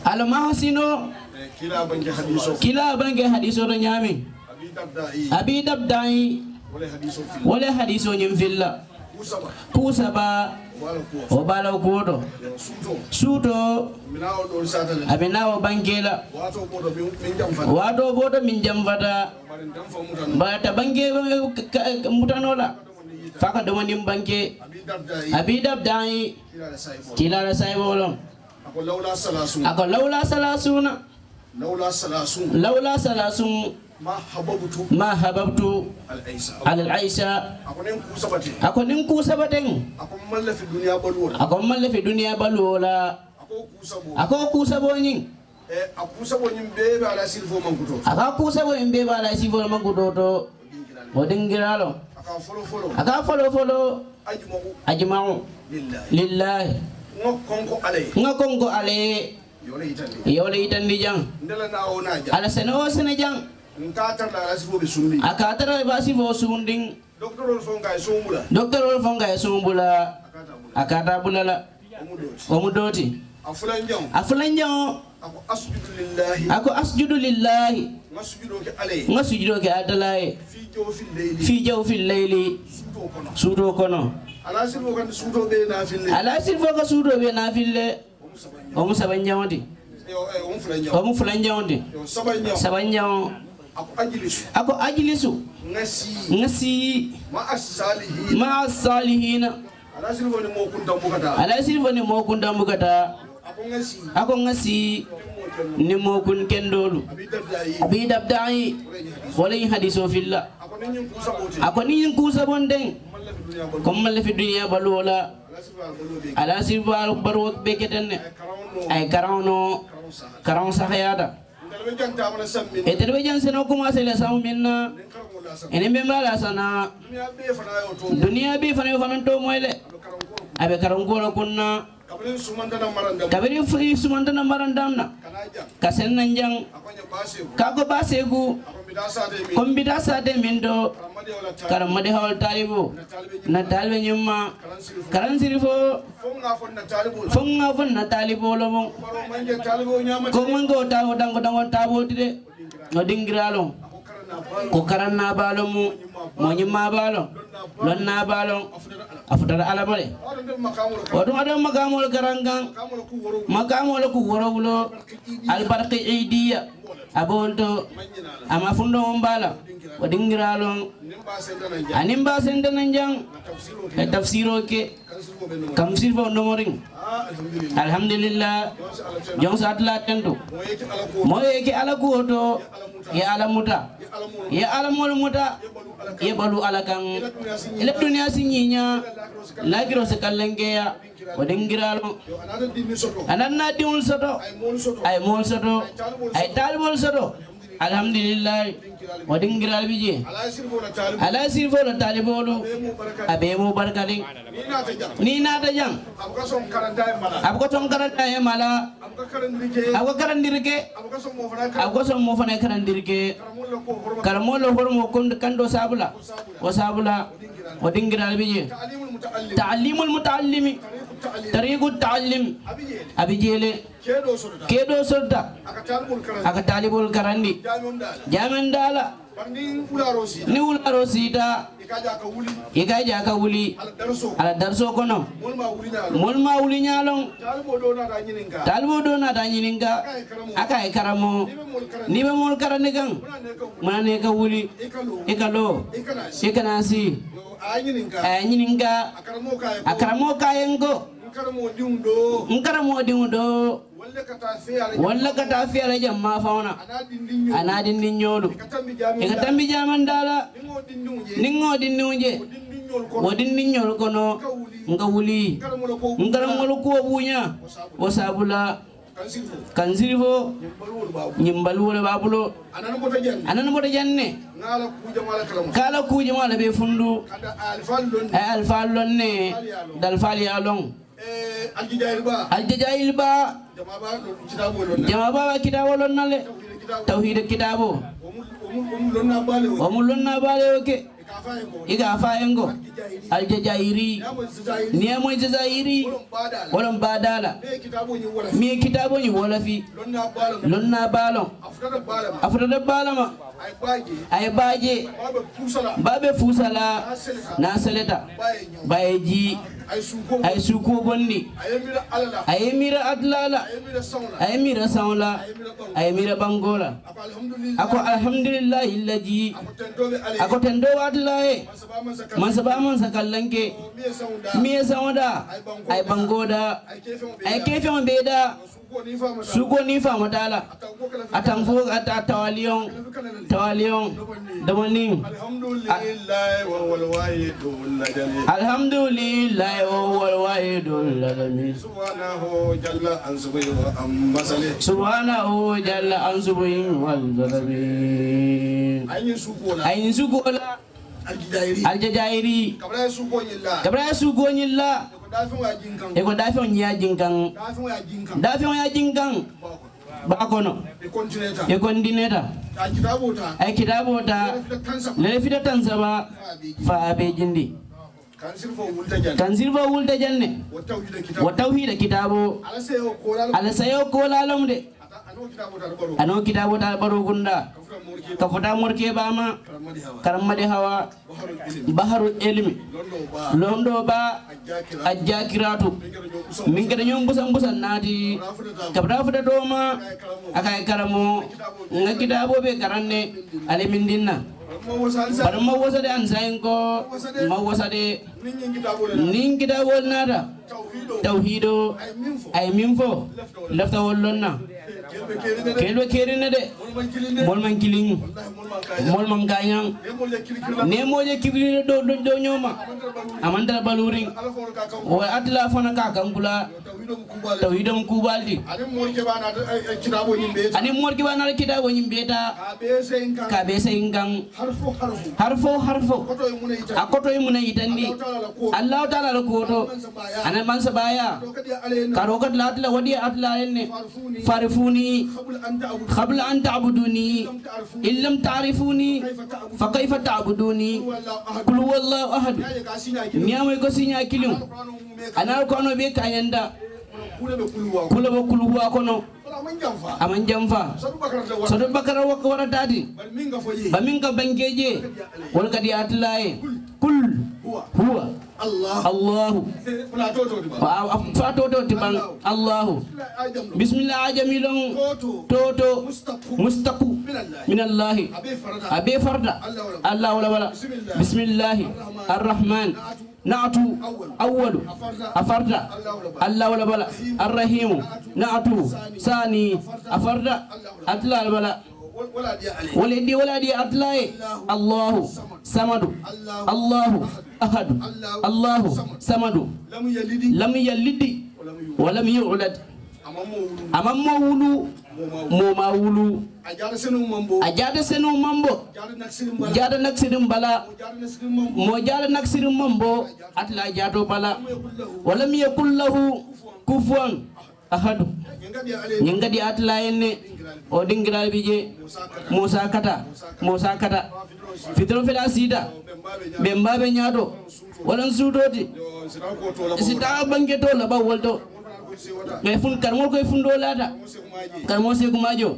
ala mahasino kila bange hadiso do nyami abi dabdai wala hadiso nyim villa kusaba o bala kodo suto abinawo bangela wado bodo min jamfata bata bange mutanola faka do woni bange abi dabdai kila la saybolo ako lawla salasuna lawla salasun ma hababtu al aisha ako nin kusabaten ako malle fi dunya balwola ako kusabo nyin aka kusabo imbe bala silfo mankuto to odingiralo aka folo ajma'u lillahi ngakonko ale yole itandi jang ala seno sene jang akatara basi fo sunding doktor ol fonga sumbula akata bulala omudoti afulanjang ako asjudu lillahi ngasujudo ke adalai fi jaw fil layli sudo kono ala silfo ka sudo be na fille o musabanjawdi o mu fulanjawdi sabanjaw ako ajlisu ngasi ma salihina ala silfo ni mo kunda mukata ako ngasi ni mo kun kendolu abi dabdai wala hadiso fillah ako ni kusa bonden comme le fi dunya balola ala silva barwak beketen ay karawno karon sahayada eterbe jan seno commencer la sam minna ene be mala sana dunya be fana to moyle abe karon gono kunna kabiri fi sumantana marandamna kasen nanjang kako basegu kombita sate mindo karamade hawal talibu na talbe nyumma karan sirifo fonga fon na talibu lomo ko mango tawo dango tabo tide no dingiralo ko karanna balo mo nyimma balo lonna balo afutara alabale wadum adam makamul karangang makamul ku worawlo albarqi idiya abonto ama fundo mbala wadingiralo animba sendananjang tafsiro ke kamsir fo nomoring alhamdulillah jong satla tentu moye ke ala kuoto ya ala muta ya ala mol muta ya balu ala kan ila dunya sinyinya lagiro se kalenge ya wadingiralo ananna diul soto ay mol soto ay talbol soto alhamdulillah wadingiral bije ala sirfo la talibolu abe mo barkali ni nata jang abko ton karanta e mala abko karandirke abko som mo fana karandirke karamolo hormo kando sabula o sabula wadingiral bije ta'limul mutallimi tariqut ta'allim abijele kedo sorta aka talibul karandi jamen dala ni ularo sita ikaja ka wuli ala darso kono molma wuli nyalong talbo do na da nyininga aka e karamo ni be mol karande gang manane ka wuli ikalo ikanasi nyininga akaramo kayengo nkaramo diundo walla kata fi ala jamma fauna anadin ninyolu ikatambi jamandala ningo dinnuje wodin ninyol kono nga wuli ngaramolo ko bunya wasabula kansirifo nyimbalu wala babulo anan mota janne kala kuje mala be fundu ay alfalon ne dal fali along aljajail ba jamaba kitabo lon nale tauhid kitabo lonna bale oke iga fayengo aljajairi niamo jazairi wala badala mi kitabo ni wala fi lonna balon afrada balama ay baje babe fusala na saleta bayeji ay suko bondi ay mira adlala ay mira saula ay mira bangola ako alhamdulillah illaji ako tendo adlae masaba man sakallanke miye saunda ay bangoda ay kefe on beda suko ni fama dala atamfo ata tawalion damani alhamdulillah wal wahidul alamin subhanahu jalla an subhi wa amsali subhanahu jalla an subhi wal zalamin ayin sukola aljajairi kabra suko nyilla eko dafion nya jinkan dafion ya jinkan bakono e kondineta ay kitabota le fida tansaba fa be jindi kansirfo wulta janne wa tawhid kitabo ala sayo ko lalamde ano kitabota baro gunda kafuta morke bama karamade hawa baharul ilmi londo ba ajakiratu min kada nyom busan nati kabra fuda doma akay karamo ngakitabo be karanne ale min dinna bar ma wasade an sayin ko ma wasade nin kitabol nada tawhido ay minfo lafta wollonna kelbe kerine de mol man kiling mol man ganyang ne moje kibri do nyoma amandara baluring o atla fana ka kankula tawhidum kubaldi ani morke bana kitabo nyimbeta ka be sayingan harfo akoto yimuna yitandi Allah taala la koto ana man sabaya karokat latla wadi atla enne farifuni qabla an ta'buduni illam ta'rifuni fa kayfa ta'buduni qul huwallahu ahad niyamo ko sinya kilim ana ko no be kayanda kula be kulwa kono aman jamfa sodo bakara wakara tadi baminga bangeje wal kadi atlaye kul huwa Allah fatoto tibang Allah bismillah ajamilon toto mustaku minallahi abi farda Allah wala bismillah arrahman نعتو أول أفرد الله ولا بلا الرحيم نعتو ثاني أفرد أتلا بلا ولدي ولدي أتلاي الله سمد الله أحد الله سمد لم يلد ولم يولد أمام مولو موماولو ajada senu mambo jada naksirim bala mo jada naksirim mambo atla jado bala walam yakul lahu kufuwan ahad nyingadi atla enne o dingira bije Musa kata fitro fela sida bembabe nyaado walan sudoti sita bangeto la ba wolto mais fun karmo koy fundo lata karmo se kumajo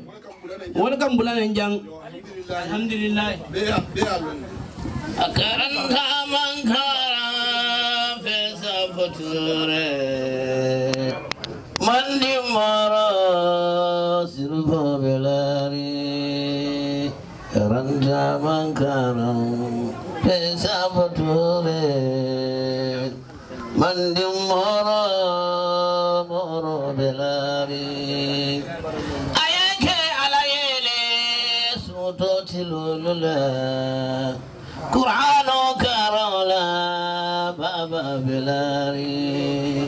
wala kam bulana jang alhamdulillah akaran man kara fesa future mandi mara silva belari randa man kara fesa future mandi mara belari tilula Qur'ano karola baba belari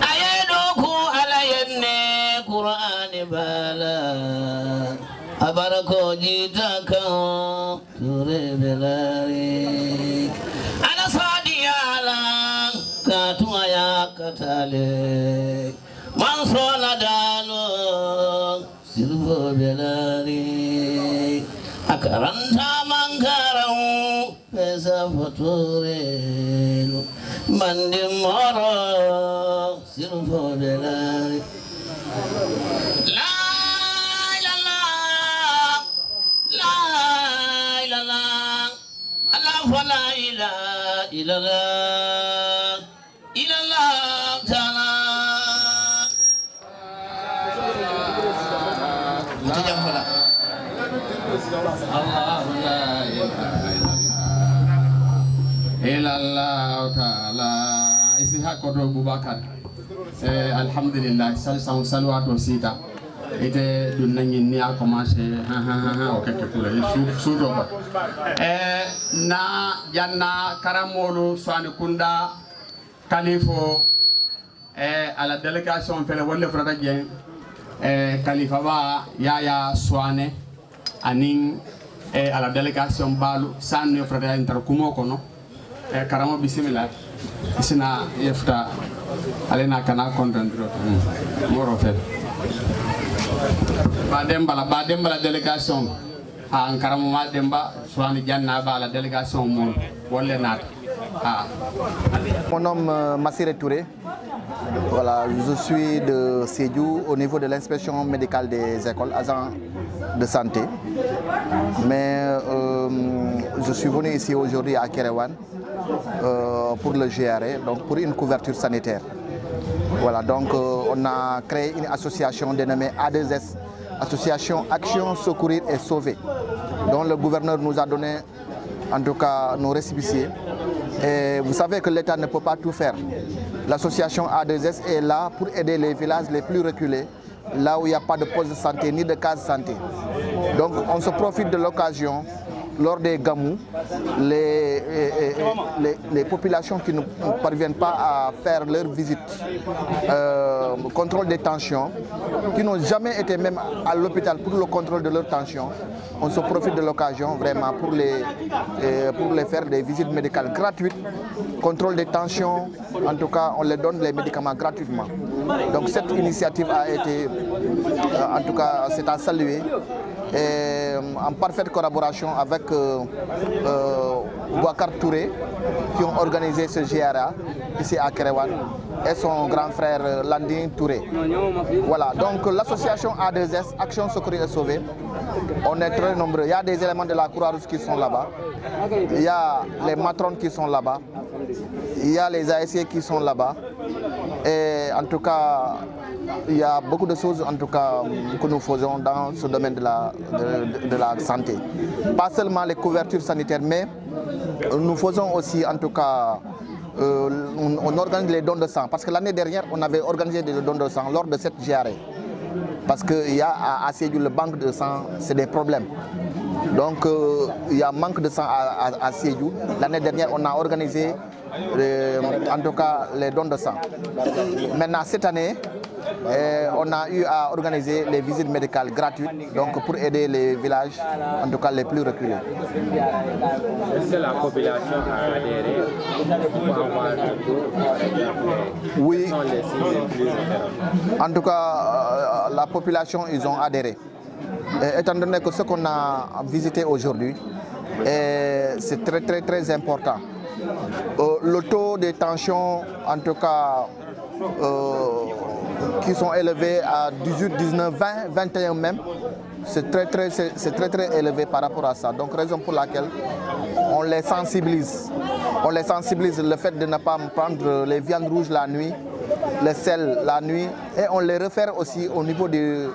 ayadoku alayenne Qur'ani bala abarako jitaka sure belari ala sadiyala katuaya katale mansola dalo silvo belari akaranta mangarau pesa fotorelo mandi moro silfo belari la ilaha Allah la ilaha illallah ta'ala Allah ta'ala isi hakoto Boubacar alhamdulillah salawatu sita ite dun nangi ni a commencé o keke kula sudo ko na janna karamolu swani kunda kalifo ala délégation fele wolle frata dien kalifa ba yaya swane anin à la délégation balu sanno frata inter kumo kono karamo bismillah isina yefta alena kana contendro moro fel ba demba la délégation en karamo ma demba swani janna ba la délégation mo wolle nat Mon nom Massiré Touré. Voilà, je suis de Sédhiou au niveau de l'inspection médicale des écoles, agent de santé. Mais je suis venu ici aujourd'hui à Kéréwan pour le GRE, donc pour une couverture sanitaire. Voilà, donc on a créé une association dénommée A2S, Association Action, Secourir et Sauver, dont le gouverneur nous a donné en tout cas nos récépissés. Et vous savez que l'État ne peut pas tout faire. L'association A2S est là pour aider les villages les plus reculés, là où il n'y a pas de poste de santé ni de case santé. Donc on se profite de l'occasion lors des gamous, les populations qui ne parviennent pas à faire leur visite, contrôle des tensions, qui n'ont jamais été même à l'hôpital pour le contrôle de leur tension, on se profite de l'occasion vraiment pour les faire des visites médicales gratuites, contrôle des tensions, en tout cas on les donne les médicaments gratuitement. Donc cette initiative a été, en tout cas c'est à saluer, et en parfaite collaboration avec Bouakar Touré qui ont organisé ce GRA ici à Kerewan et son grand frère Landing Touré. Voilà, donc l'association A2S, Action Secourir et Sauver, on est très nombreux. Il y a des éléments de la Croix-Rouge qui sont là-bas, il y a les matrones qui sont là-bas, il y a les ASC qui sont là-bas. Et en tout cas, il y a beaucoup de choses en tout cas, que nous faisons dans ce domaine de la santé. Pas seulement les couvertures sanitaires, mais nous faisons aussi en tout cas, on organise les dons de sang. Parce que l'année dernière, on avait organisé des dons de sang lors de cette GRA. Parce qu'il y a à Sédhiou le banque de sang, c'est des problèmes. Donc il y a manque de sang à Sédhiou. L'année dernière, on a organisé en tout cas les dons de sang. Maintenant, cette année, on a eu à organiser les visites médicales gratuites donc pour aider les villages, en tout cas les plus reculés. Est-ce que la population a adhéré pour avoir Oui. sont les signes les plus importants? En tout cas, la population, ils ont adhéré. Et étant donné que ce qu'on a visité aujourd'hui, c'est très important. Le taux de tension, en tout cas, qui sont élevés à 18, 19, 20, 21 même, c'est très élevé par rapport à ça. Donc raison pour laquelle on les sensibilise. On les sensibilise le fait de ne pas prendre les viandes rouges la nuit, le sel la nuit, et on les réfère aussi au niveau des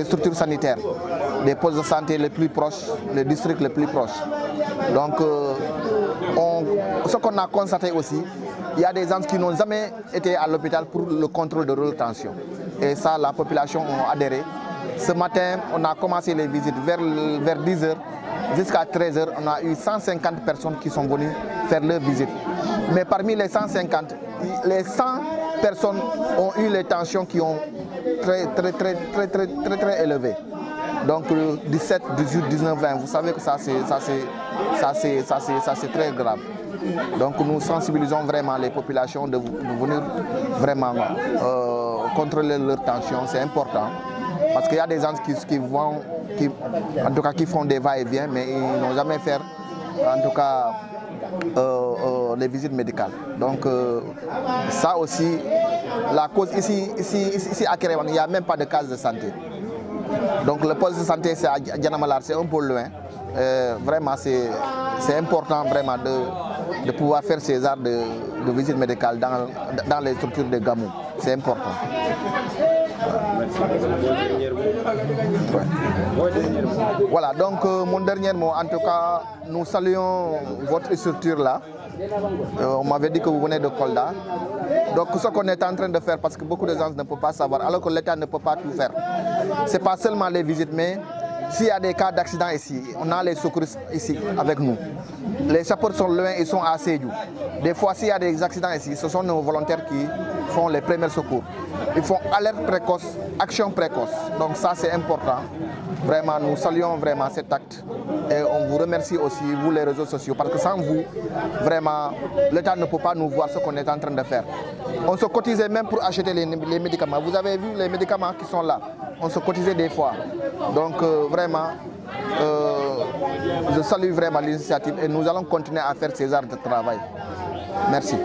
structures sanitaires, des postes de santé les plus proches, les districts les plus proches. Donc ce qu'on a constaté aussi, il y a des gens qui n'ont jamais été à l'hôpital pour le contrôle de leur tension. Et ça, la population a adhéré. Ce matin, on a commencé les visites vers 10h jusqu'à 13h. On a eu 150 personnes qui sont venues faire leur visite. Mais parmi les 150, les 100 personnes ont eu les tensions qui ont très élevées. Donc 17, 18, 19, 20, vous savez que ça c'est très grave. Donc nous sensibilisons vraiment les populations de venir vraiment contrôler leur tension, c'est important. Parce qu'il y a des gens qui font des va-et-vient, mais ils n'ont jamais fait en tout cas les visites médicales. Donc ça aussi, la cause ici à Kerewan, il n'y a même pas de case de santé. Donc le poste de santé c'est à Djanamalar, c'est un peu loin. Vraiment c'est important vraiment de pouvoir faire ces arts de visite médicale dans les structures de Gamou. C'est important. Voilà, donc mon dernier mot, en tout cas, nous saluons votre structure là. On m'avait dit que vous venez de Kolda. Donc ce qu'on est en train de faire, parce que beaucoup de gens ne peuvent pas savoir, alors que l'État ne peut pas tout faire. Ce n'est pas seulement les visites, mais s'il y a des cas d'accident ici, on a les secouristes ici avec nous. Les sapeurs sont loin, ils sont à Sédhiou. Des fois, s'il y a des accidents ici, ce sont nos volontaires qui font les premiers secours. Ils font alerte précoce, action précoce. Donc ça, c'est important. Vraiment, nous saluons vraiment cet acte. Et on vous remercie aussi, vous les réseaux sociaux, parce que sans vous, vraiment, l'État ne peut pas nous voir ce qu'on est en train de faire. On se cotisait même pour acheter les médicaments. Vous avez vu les médicaments qui sont là. On se cotisait des fois. Donc vraiment, je salue vraiment l'initiative et nous allons continuer à faire ces arts de travail. Merci.